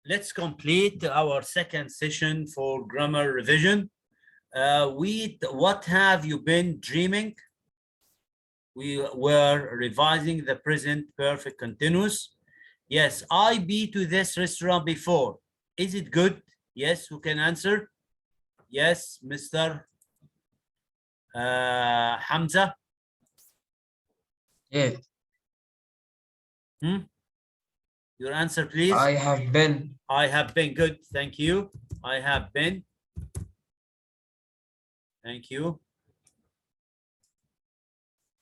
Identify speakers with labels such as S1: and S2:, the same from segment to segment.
S1: let's complete our second session for grammar revision. What have you been dreaming? We were revising the present perfect continuous. Yes, I been to this restaurant before. Is it good? Yes, who can answer? Yes, Mr. Hamza.
S2: Yes,
S1: Your answer, please.
S2: I have been.
S1: I have been. Good. Thank you. I have been. Thank you.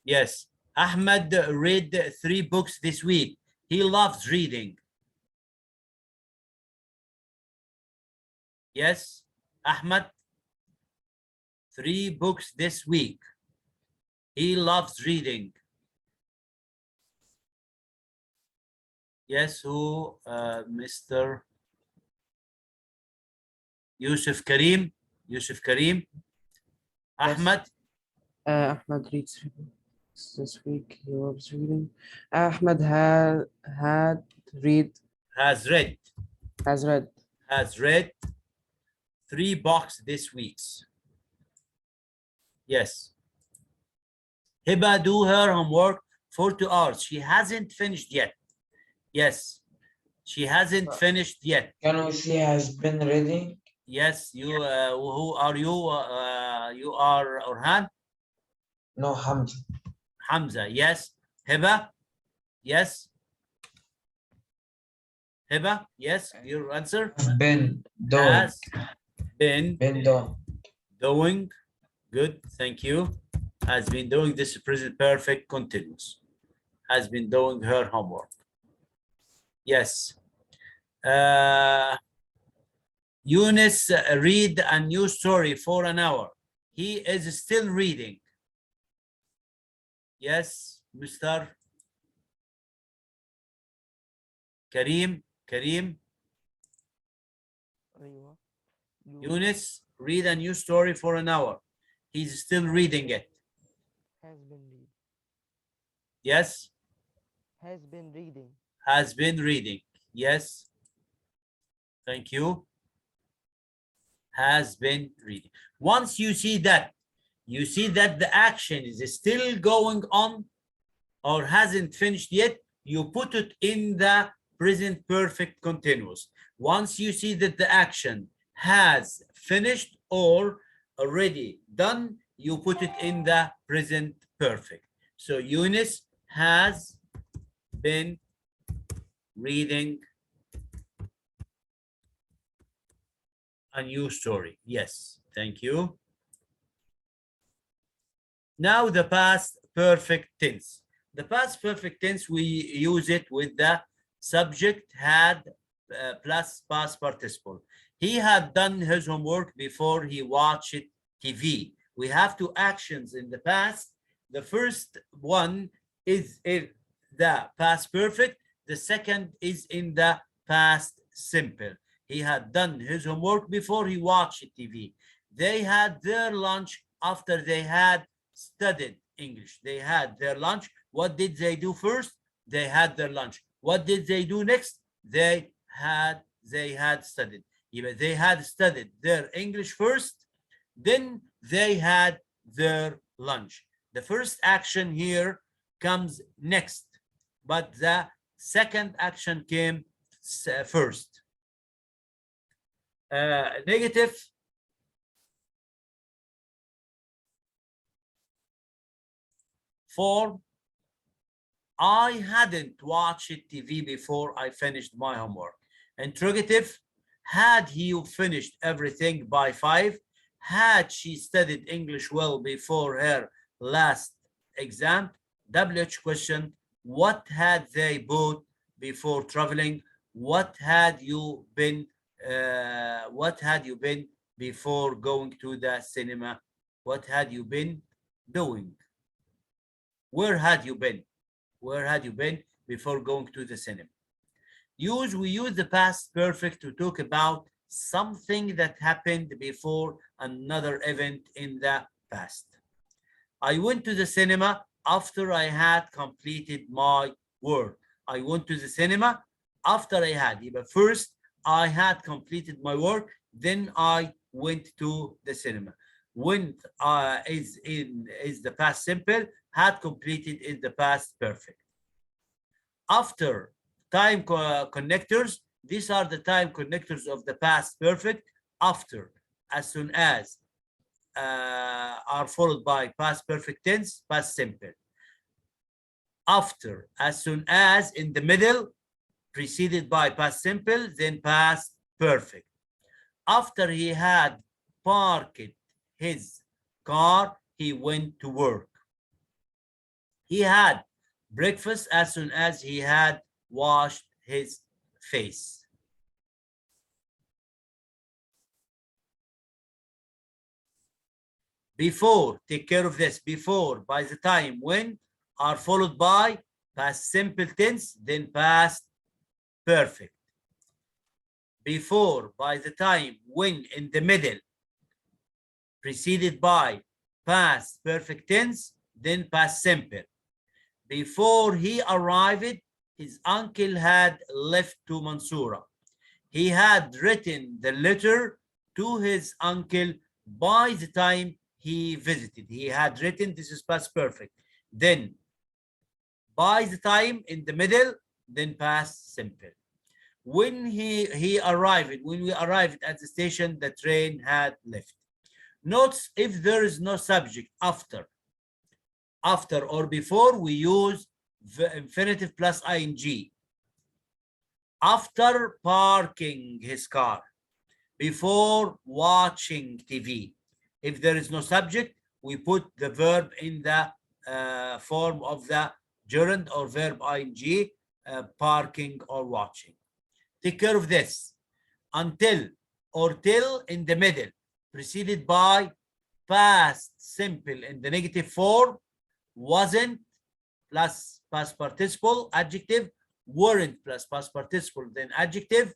S1: Yes. Ahmed read 3 books this week. He loves reading. Yes. Ahmed, 3 books this week. He loves reading. Yes, who? Mr. Yusuf Karim. Yusuf Karim. Ahmed.
S3: Ahmed reads this week. He loves reading. Ahmed has
S1: read 3 books this week. Yes. Hiba do her homework for 2 hours. She hasn't finished yet. Yes, she hasn't finished yet.
S2: Can we see has been reading?
S1: Yes, you. Who are you? You are Orhan?
S2: No, Hamza.
S1: Hamza, yes. Hiba? Yes. Hiba? Yes. Your answer?
S2: Has been doing.
S1: Has been
S2: doing.
S1: Doing. Good. Thank you. Has been doing this present perfect continuous. Has been doing her homework. Yes. Eunice read a new story for an hour. He is still reading. Yes, Mr. Karim. Eunice read a new story for an hour. He's still reading it.
S4: Has been reading.
S1: Yes.
S4: Has been reading.
S1: Has been reading. Yes. Thank you. Has been reading. Once you see that the action is still going on or hasn't finished yet, you put it in the present perfect continuous. Once you see that the action has finished or already done, you put it in the present perfect. So Eunice has been reading a new story. Yes, thank you. Now the past perfect tense. The past perfect tense, we use it with the subject had plus past participle. He had done his homework before he watched TV. We have 2 actions in the past. The first one is in the past perfect. The second is in the past simple. He had done his homework before he watched TV. They had their lunch after they had studied English. They had their lunch. What did they do first? They had their lunch. What did they do next? They had studied. They had studied their English first, then they had their lunch. The first action here comes next, but the second action came first. Negative. Form. I hadn't watched TV before I finished my homework. Interrogative. Had he finished everything by 5? Had she studied English well before her last exam? WH question. What had they bought before traveling? What had you been before going to the cinema? What had you been doing? Where had you been? Where had you been before going to the cinema? We use the past perfect to talk about something that happened before another event in the past. I went to the cinema after I had completed my work. I went to the cinema after I had. But first, I had completed my work, then I went to the cinema. Went is the past simple. Had completed is the past perfect. After time connectors, these are the time connectors of the past perfect. After, as soon as, are followed by past perfect tense, past simple. After, as soon as, in the middle, preceded by past simple, then past perfect. After he had parked his car, he went to work. He had breakfast as soon as he had washed his face. Before, take care of this. Before, by the time, when are followed by past simple tense, then past perfect. Before, by the time, when, in the middle, preceded by past perfect tense, then past simple. Before he arrived, his uncle had left to Mansoura. He had written the letter to his uncle by the time he visited. He had written, this is past perfect. Then, by the time, in the middle, then past simple. When he arrived, when we arrived at the station, the train had left. Notes if there is no subject after or before, we use the infinitive plus ing. After parking his car, before watching TV. If there is no subject, we put the verb in the form of the gerund or verb ing, parking or watching. Take care of this. Until or till in the middle, preceded by past simple in the negative form, wasn't plus past participle, adjective, weren't plus past participle, then adjective,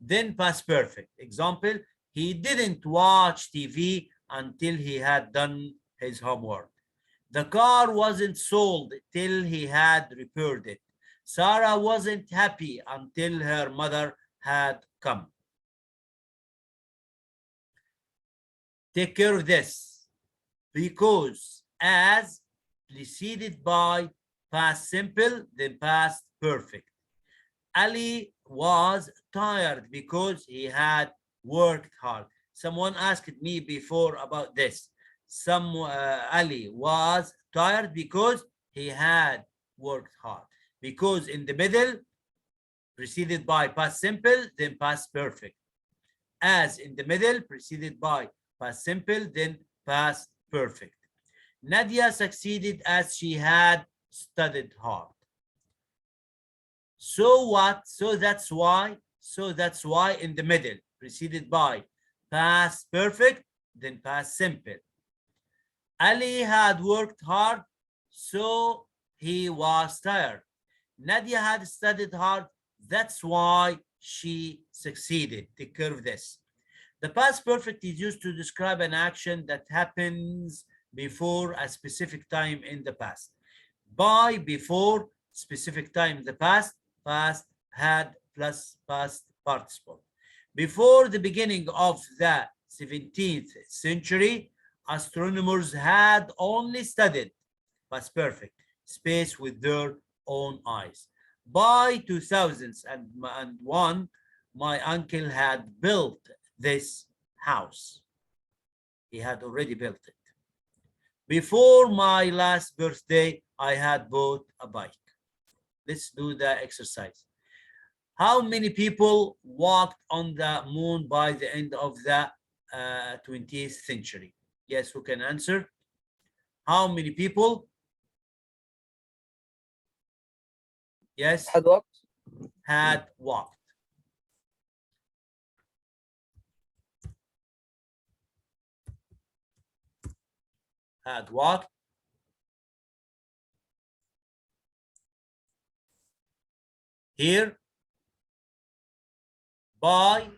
S1: then past perfect. Example, he didn't watch TV until he had done his homework. The car wasn't sold till he had repaired it. Sarah wasn't happy until her mother had come. Take care of this. Because, as, preceded by past simple, then past perfect. Ali was tired because he had worked hard. Someone asked me before about this. Ali was tired because he had worked hard. Because in the middle, preceded by past simple, then past perfect. As in the middle, preceded by past simple, then past perfect. Nadia succeeded as she had studied hard. So what? So that's why in the middle, preceded by past perfect, then past simple. Ali had worked hard, so he was tired. Nadia had studied hard, that's why she succeeded. Take care of this. The past perfect is used to describe an action that happens before a specific time in the past. By, before, specific time in the past, past, had, plus past participle. Before the beginning of the 17th century, astronomers had only studied, past perfect, space with their own eyes. By 2001, my uncle had built this house. He had already built it. Before my last birthday, I had bought a bike. Let's do the exercise. How many people walked on the moon by the end of the 20th century? Yes, who can answer? How many people? Yes,
S5: had walked.
S1: had walked. Had walked. Here, by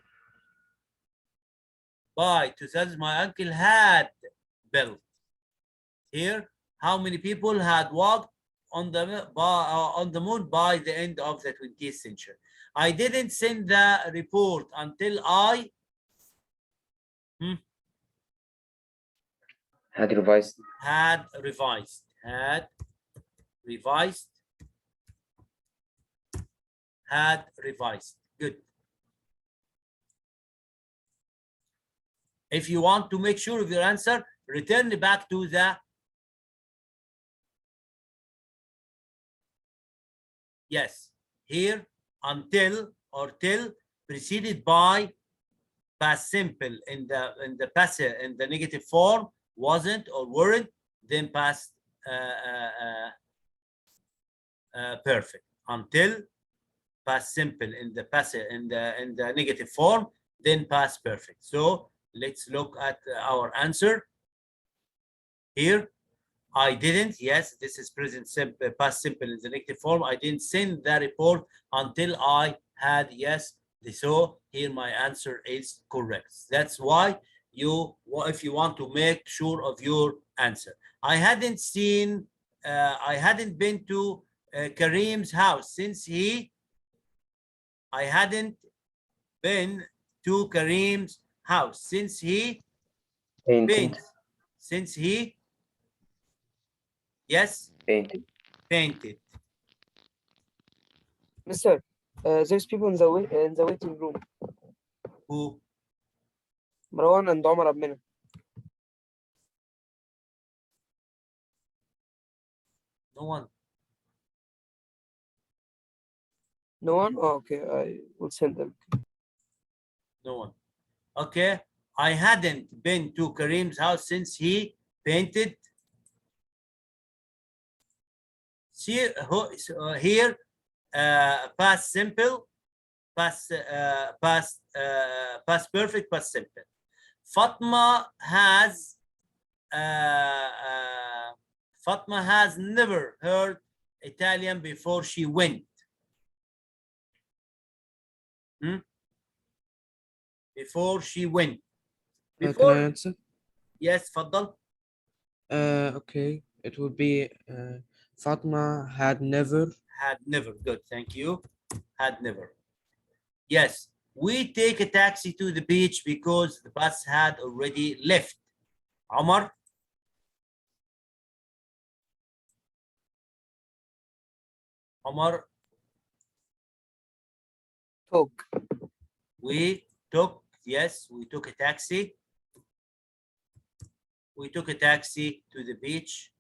S1: 2000, my uncle had built. Here, how many people had walked on the moon by the end of the 20th century. I didn't send the report until I
S5: had revised.
S1: had revised. Good. If you want to make sure of your answer, return back to the yes. Here, until or till preceded by past simple in the passive in the negative form, wasn't or weren't, then past perfect. Until past simple in the passive in the negative form, then past perfect. So let's look at our answer here. I didn't. Yes, this is present simple, past simple in the negative form. I didn't send the report until I had. Yes. So here my answer is correct. That's why if you want to make sure of your answer. I hadn't been to Kareem's house since he. I hadn't been to Kareem's house since he
S5: Painted.
S1: Since he. Yes. Painted.
S3: Mister, there's people in the waiting room.
S1: Who?
S3: Marwan and Omar Abmina.
S1: No one.
S3: No one? Oh, okay, I will send them.
S1: No one. Okay. I hadn't been to Kareem's house since he painted. See here, past simple, past perfect, past simple. Fatma has never heard Italian before she went. Before she went.
S3: Can I answer?
S1: Yes, تفضل.
S3: Okay, it would be Fatma had never.
S1: Had never. Good, thank you. Had never. Yes, we take a taxi to the beach because the bus had already left. Omar? Omar?
S3: Took.
S1: We took, yes, we took a taxi. We took a taxi to the beach.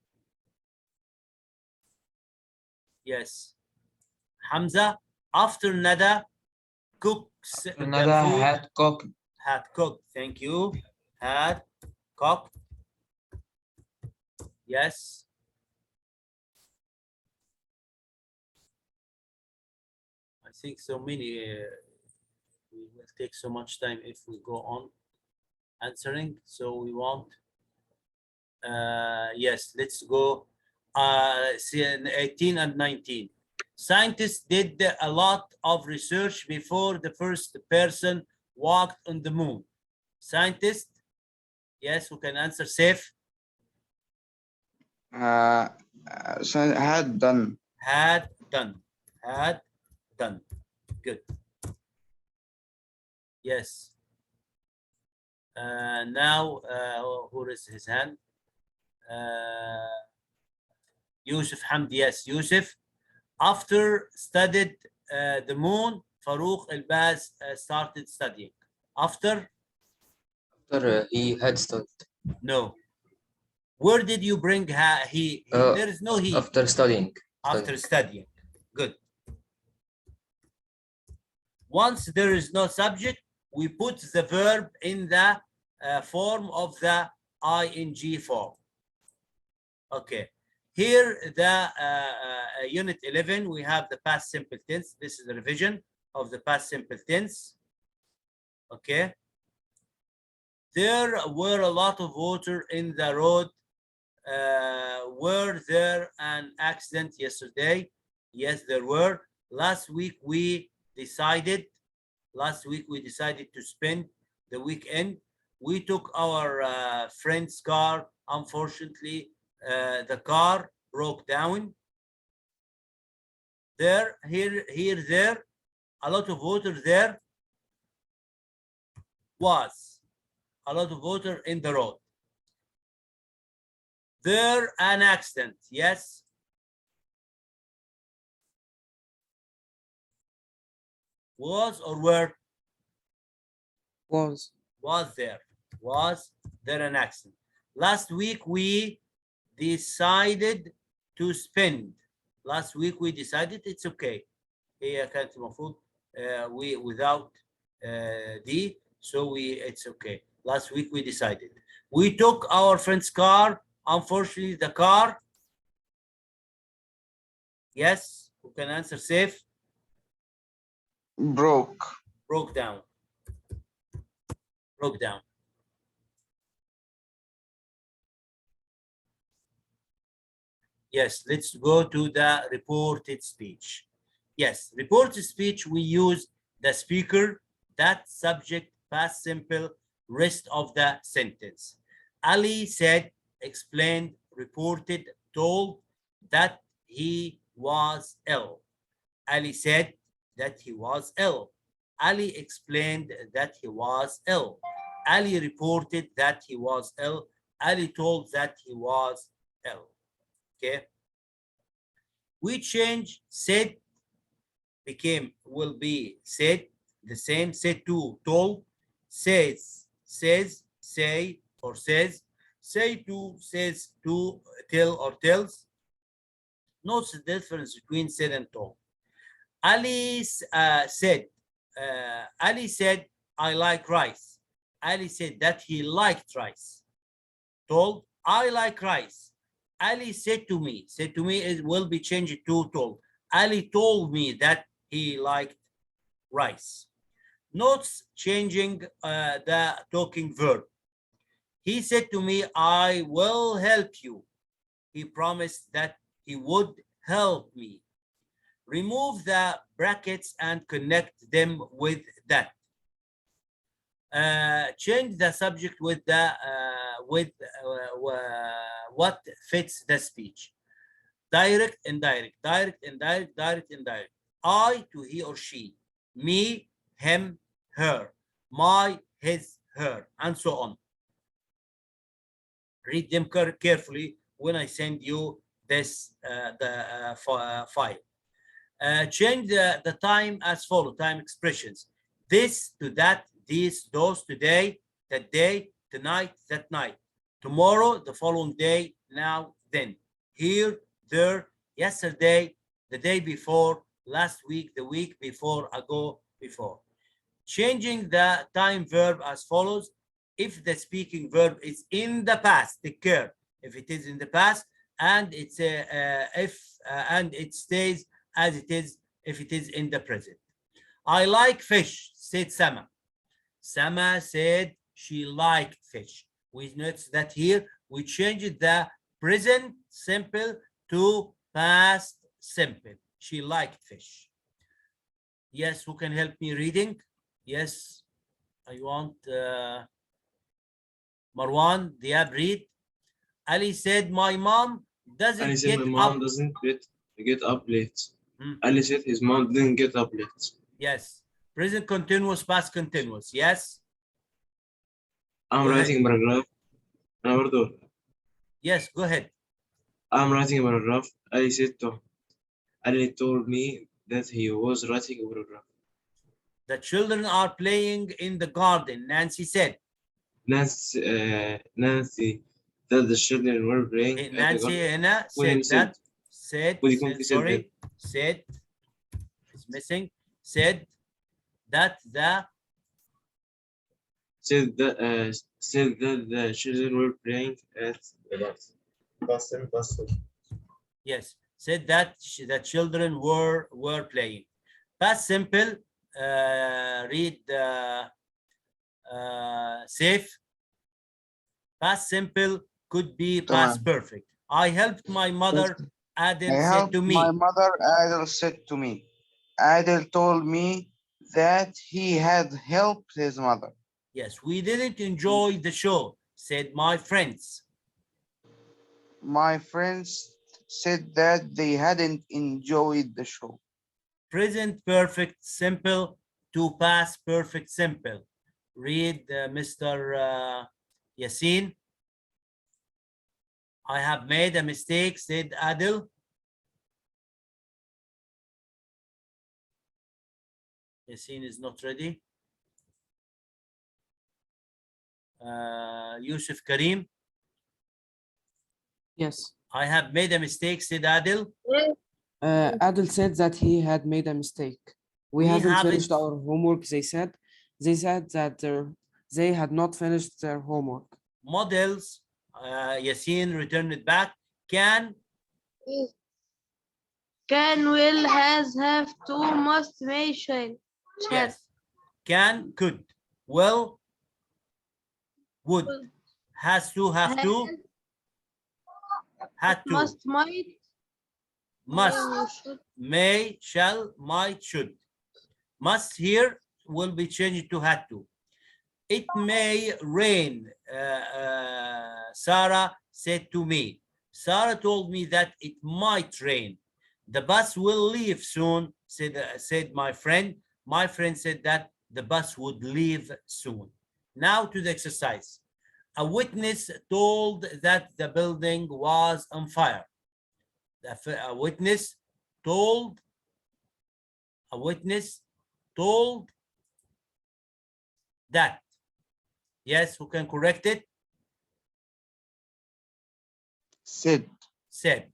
S1: Yes. Hamza, after Nada cooks the
S2: Another
S1: food.
S2: had cooked.
S1: Had cooked, thank you. Had cooked. Yes. I think so many, we will take so much time if we go on answering. So we want, yes, let's go 18 and 19. Scientists did a lot of research before the first person walked on the moon. Scientists, yes, who can answer safe?
S2: So had done.
S1: Had done. Had done. Good. Yes. Now, who raised his hand? Yusuf Hamd, yes, Yusuf. After studied the moon, Farouk Elbaz started studying. After?
S5: After he had studied.
S1: No. Where did you bring he? There is no he.
S5: After studying.
S1: After studying. Good. Once there is no subject, we put the verb in the form of the ing form. Okay. Here, the unit 11, we have the past simple tense. This is a revision of the past simple tense. Okay. There were a lot of water in the road. Were there an accident yesterday? Yes, there were. Last week we decided to spend the weekend. We took our friend's car. Unfortunately, the car broke down. There, here, there, a lot of water there. Was a lot of water in the road. There, an accident. Yes. Was or were?
S3: Was.
S1: Was there. Was there an accident? Last week we decided to spend. Last week we decided it's okay. هي كانت المفروض we without D, so it's okay. Last week we decided. We took our friend's car. Unfortunately, the car. Yes, who can answer safe?
S2: Broke.
S1: Broke down. Broke down. Yes, let's go to the reported speech. Yes, reported speech, we use the speaker, that, subject, past simple, rest of the sentence. Ali said, explained, reported, told that he was ill. Ali said that he was ill. Ali explained that he was ill. Ali reported that he was ill. Ali told that he was ill. Okay. We change said became will be said, the same, said to, told, says, says, say, or says, say to, says to, tell or tells. Notice the difference between said and told. Ali said, I like rice. Ali said that he liked rice. Told, I like rice. Ali said to me it will be changed to told. Ali told me that he liked rice. Notes changing the talking verb. He said to me, I will help you. He promised that he would help me. Remove the brackets and connect them with that. Change the subject with the what fits the speech. Direct, indirect, direct, indirect, direct, indirect. I to he or she, me, him, her, my, his, her, and so on. Read them carefully when I send you this file. Change the time as follows, time expressions. This to that, these, those, today, that day, tonight, that night. Tomorrow, the following day, now, then. Here, there, yesterday, the day before, last week, the week before, ago, before. Changing the time verb as follows. If the speaking verb is in the past, take care. If it is in the past, and it's and it stays as it is if it is in the present. I like fish, said Sama. Sama said she liked fish. We notice that here we changed the present simple to past simple. She liked fish. Yes, who can help me reading? Yes, I want Marwan, Diab, read. Ali said, my mom doesn't
S6: Ali said
S1: get
S6: my mom
S1: up.
S6: doesn't get up late.
S1: Hmm.
S6: Ali said his mom didn't get up late.
S1: Yes. Present continuous, past continuous. Yes.
S6: I'm
S1: Go ahead.
S6: writing a paragraph. أنا برضو
S1: Yes, go ahead.
S6: I'm writing a paragraph. Ali said to Ali told me that he was writing a paragraph.
S1: The children are playing in the garden, Nancy said.
S6: Nancy that the children were playing at the
S1: Nancy
S6: garden.
S1: هنا
S6: William
S1: said that. Said,
S6: Would you come to
S1: sorry. Said, it's missing. Said that the
S6: said that the children were playing at the garden.
S1: yes, said that the children were playing. Past simple, read safe. Past simple could be past perfect. I helped my mother, Adel said to me.
S2: My mother, Adel said to me. Adel told me that he had helped his mother.
S1: Yes, we didn't enjoy the show, said my friends.
S2: My friends said that they hadn't enjoyed the show.
S1: present perfect simple to past perfect simple. Read Mr. Yasin. I have made a mistake, said Adil. Yasin is not ready. Yusuf Karim.
S3: Yes.
S1: I have made a mistake, said Adil.
S3: Adil said that he had made a mistake. We haven't finished
S1: haven't-
S3: our homework, they said. They said that they had not finished their homework.
S1: Models, Yasin returned it back. Can,
S7: Can, will, has, have, to, must, may, shall.
S1: yes. Can, could, will, would, has to, have to, had to,
S7: Must, might,
S1: must,
S7: should.
S1: may, shall, might, should. Must here will be changed to had to. It may rain, Sarah said to me. Sarah told me that it might rain. The bus will leave soon, said my friend. My friend said that the bus would leave soon. Now to the exercise. A witness told that the building was on fire. A witness told that. Yes, who can correct it?
S2: said,
S1: Said.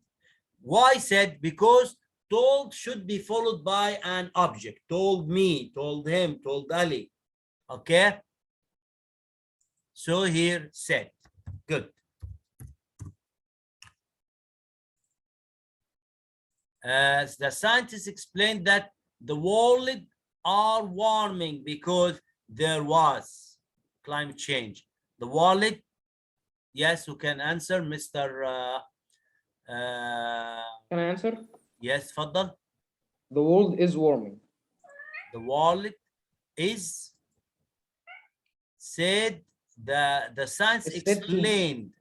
S1: Why said? Because told should be followed by an object. Told me, told him, told Ali. Okay? So here said. Good. As the scientists explained that the world are warming because there was climate change. The world, yes, who can answer? Mr.
S5: Can I answer?
S1: Yes, Faddal.
S5: The world is warming.
S1: The world is, said the science
S5: It's said to.
S1: explained.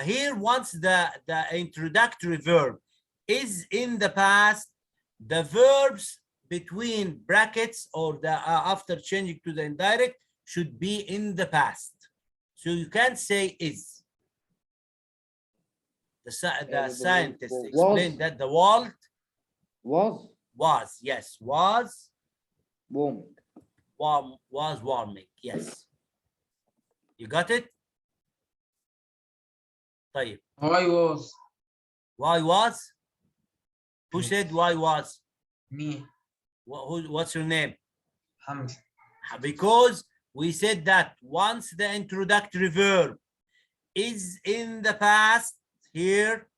S1: Here once the introductory verb is in the past, the verbs between brackets or the after changing to the indirect should be in the past. So you can't say is. The scientists
S5: was.
S1: explained that the world
S5: Was
S1: yes, was
S5: warming.
S1: warming, yes. You got it? طيب.
S8: Why was?
S1: Why was? Who
S8: Me.
S1: said why was?
S8: Me.
S1: What's your name?
S8: Hamza.
S1: Because we said that once the introductory verb is in the past here,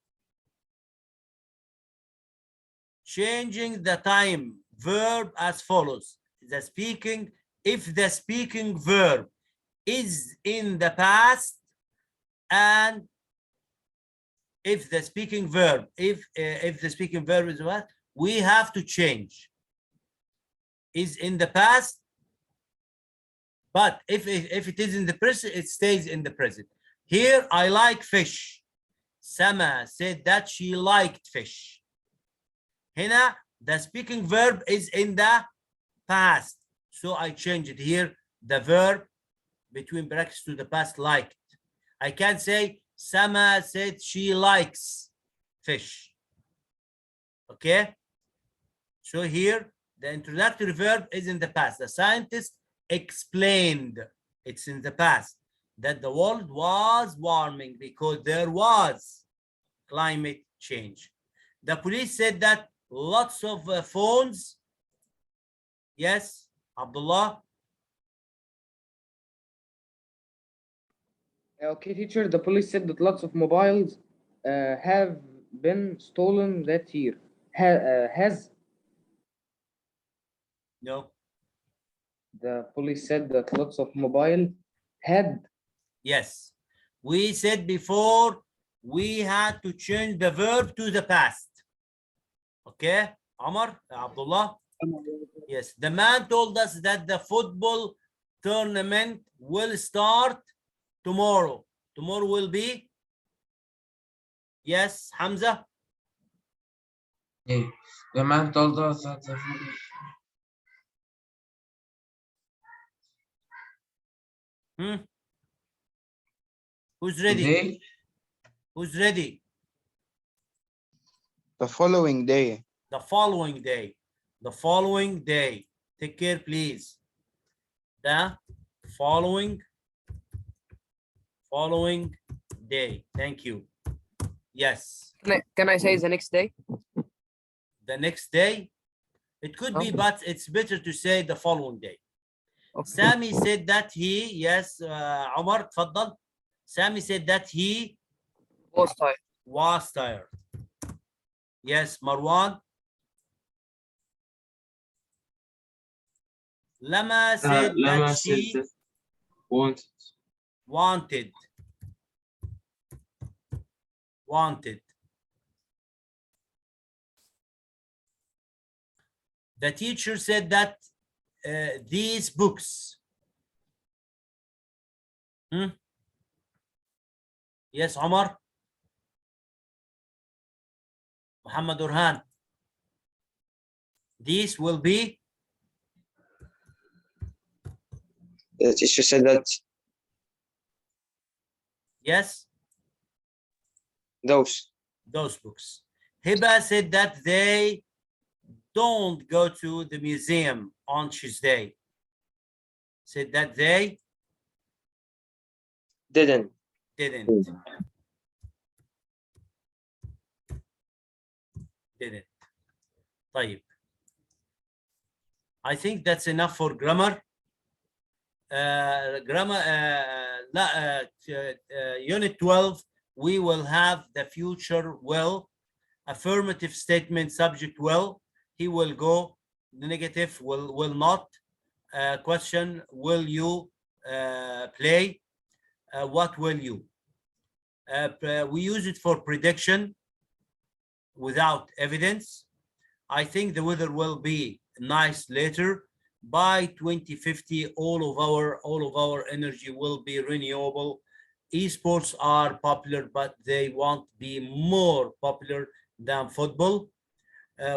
S1: changing the time verb as follows. If the speaking verb is in the past, and if the speaking verb is what? We have to change. Is in the past, but if it is in the present, it stays in the present. Here, I like fish. Sama said that she liked fish. Hina, the speaking verb is in the past. So I change it here, the verb between brackets to the past, liked. I can say Sama said she likes fish. Okay? So here, the introductory verb is in the past. The scientist explained, it's in the past, that the world was warming because there was climate change. The police said that lots of phones. Yes, Abdullah.
S5: Okay, teacher, the police said that lots of mobiles have been stolen that year. Has
S1: No.
S5: the police said that lots of mobile had.
S1: Yes. We said before we had to change the verb to the past. Okay, Omar, Abdullah. Yes, the man told us that the football tournament will start tomorrow. Tomorrow will be? Yes, Hamza.
S8: Yeah. جماعة told us that
S1: Who's ready?
S8: they
S1: Who's ready?
S2: The following day.
S1: The following day. The following day. Take care, please. The following day. Thank you. Yes.
S3: Can I say the next day?
S1: The next day. It could be,
S3: Okay.
S1: but it's better to say the following day.
S3: Okay.
S1: Sammy said that he, yes, Omar, تفضل. Sammy said that he
S3: Was tired.
S1: was tired. Yes, Marwan. Lama said
S6: Lama
S1: that
S6: said
S1: she
S6: that wanted.
S1: wanted. The teacher said that these books. Yes, Omar. Muhammad Urhan. These will be.
S9: The teacher said that
S1: Yes.
S9: those.
S1: Those books. Hiba said that they don't go to the museum on Tuesday. Said that they
S9: Didn't.
S1: didn't. طيب. I think that's enough for grammar. Unit 12, we will have the future will, affirmative statement, subject will, he will go, the negative will not, question, will you play, what will you? We use it for prediction without evidence. I think the weather will be nice later. By 2050, all of our energy will be renewable. Esports are popular, but they won't be more popular than football.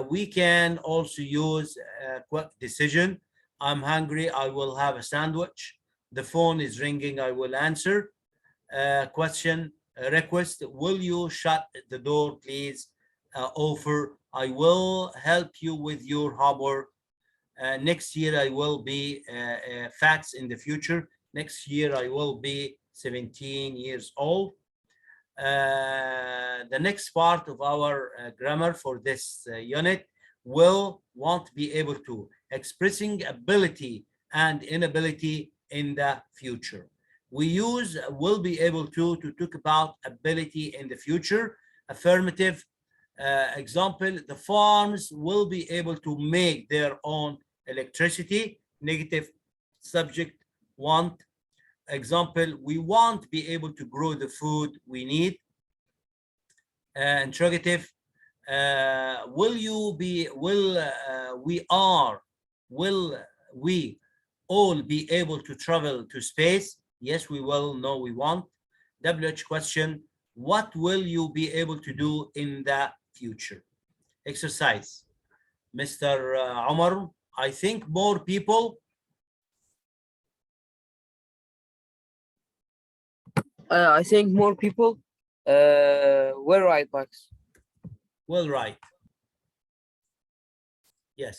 S1: We can also use a quick decision. I'm hungry, I will have a sandwich. The phone is ringing, I will answer. Question, request, will you shut the door, please? Offer, I will help you with your homework. Next year I will be facts in the future. Next year I will be 17 years old. The next part of our grammar for this unit won't be able to, expressing ability and inability in the future. We use will be able to talk about ability in the future. Affirmative. Example, the farms will be able to make their own electricity. Negative, subject, want. Example, we won't be able to grow the food we need. Interrogative, will we all be able to travel to space? Yes, we will. No, we won't. WH question, what will you be able to do in the future? Exercise. Mr. Omar, I think more people.
S3: I think more people will ride bikes.
S1: Will ride. Yes.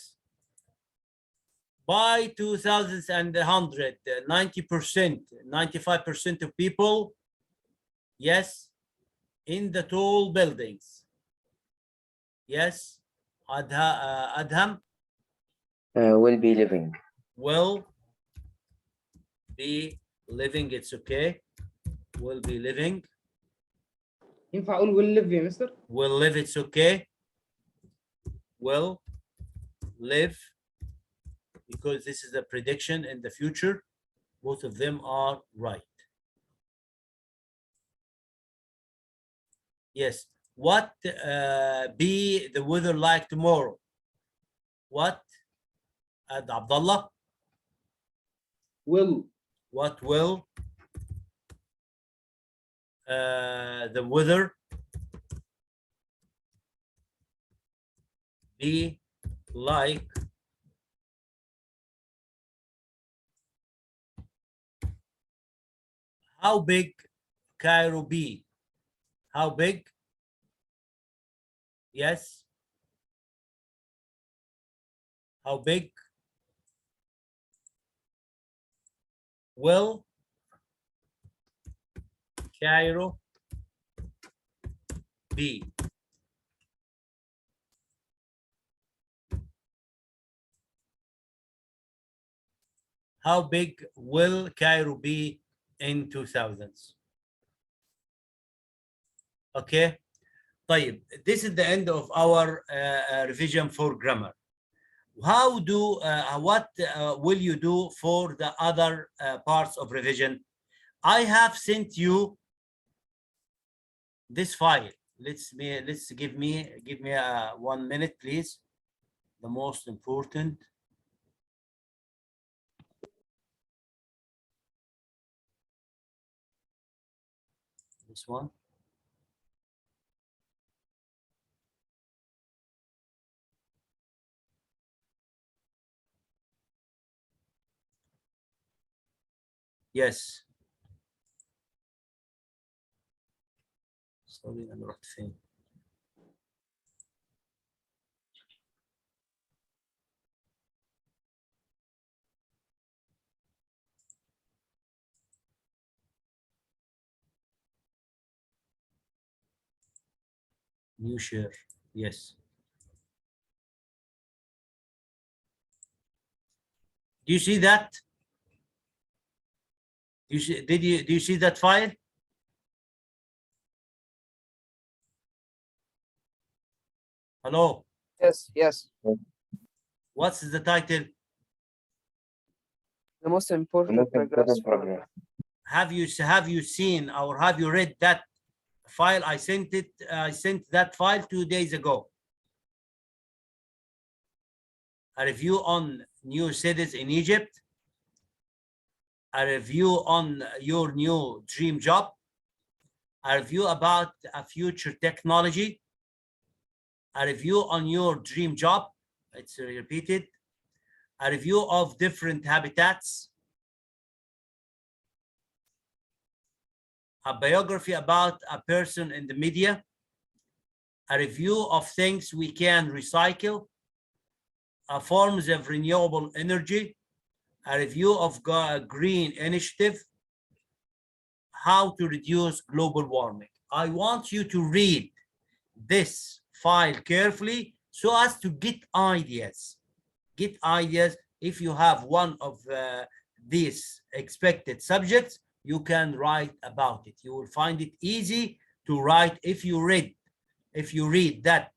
S1: By 2100, 90%, 95% of people, yes, in the tall buildings. Yes. Adham.
S9: Will be living.
S1: Will be living. It's okay. Will be living.
S5: ينفع اقول will live يا مستر؟
S1: Will live. It's okay. Will live, because this is a prediction in the future. Both of them are right. Yes. What be the weather like tomorrow? What? Abdullah?
S5: will.
S1: What will the weather be like how big Cairo be? How big? Yes. How big will Cairo be? How big will Cairo be in 2000s? Okay. طيب, this is the end of our revision for grammar. How do what will you do for the other parts of revision? I have sent you this file. Give me 1 minute, please. The most important. This one. Yes. Sorry, أنا رحت فين؟ New share. Yes. Do you see that? Do you see that file? Hello.
S3: Yes, yes.
S1: What's the title?
S3: The most important paragraphs.
S9: paragraph.
S1: Have you seen or have you read that file? I sent that file 2 days ago. A review on new cities in Egypt. A review on your new dream job. A review about a future technology. A review on your dream job. It's repeated. A review of different habitats. A biography about a person in the media. A review of things we can recycle. Forms of renewable energy. A review of green initiative. How to reduce global warming. I want you to read this file carefully so as to get ideas. Get ideas. If you have one of these expected subjects, you can write about it. You will find it easy to write if you read that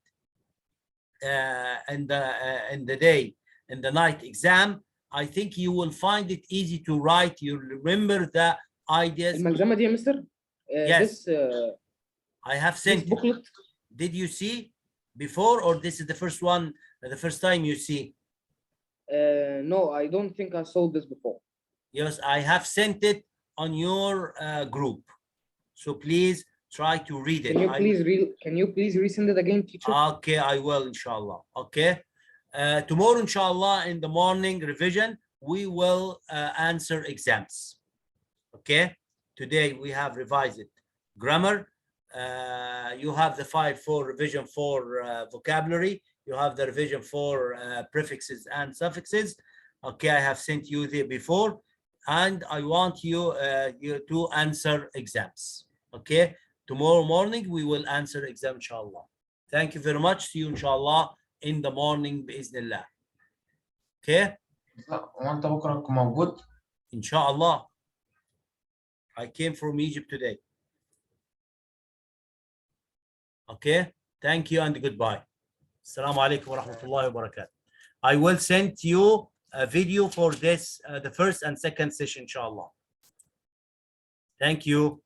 S1: in the night exam. I think you will find it easy to write. You remember the ideas.
S5: الملزمة دي يا مستر؟
S1: Yes.
S5: This
S1: I have sent it.
S5: booklet.
S1: Did you see before, or this is the first one, the first time you see?
S5: No, I don't think I saw this before.
S1: Yes, I have sent it on your group. So please try to read it.
S5: Can you please resend it again, teacher?
S1: Okay, I will, inshallah. Okay. Tomorrow, inshallah, in the morning revision, we will answer exams. Okay. Today we have revised it. Grammar. You have the file for revision for vocabulary. You have the revision for prefixes and suffixes. Okay, I have sent you there before, and I want you to answer exams. Okay, tomorrow morning we will answer exam, inshallah. Thank you very much. See you, inshallah, in the morning, بإذن الله. Okay.
S8: وانت بكره تكون موجود؟
S1: Inshallah. I came from Egypt today. Okay, thank you and goodbye. Assalamu alaikum wa rahmatullahi wa barakatuh. I will send you a video for this, the first and second session, inshallah. Thank you.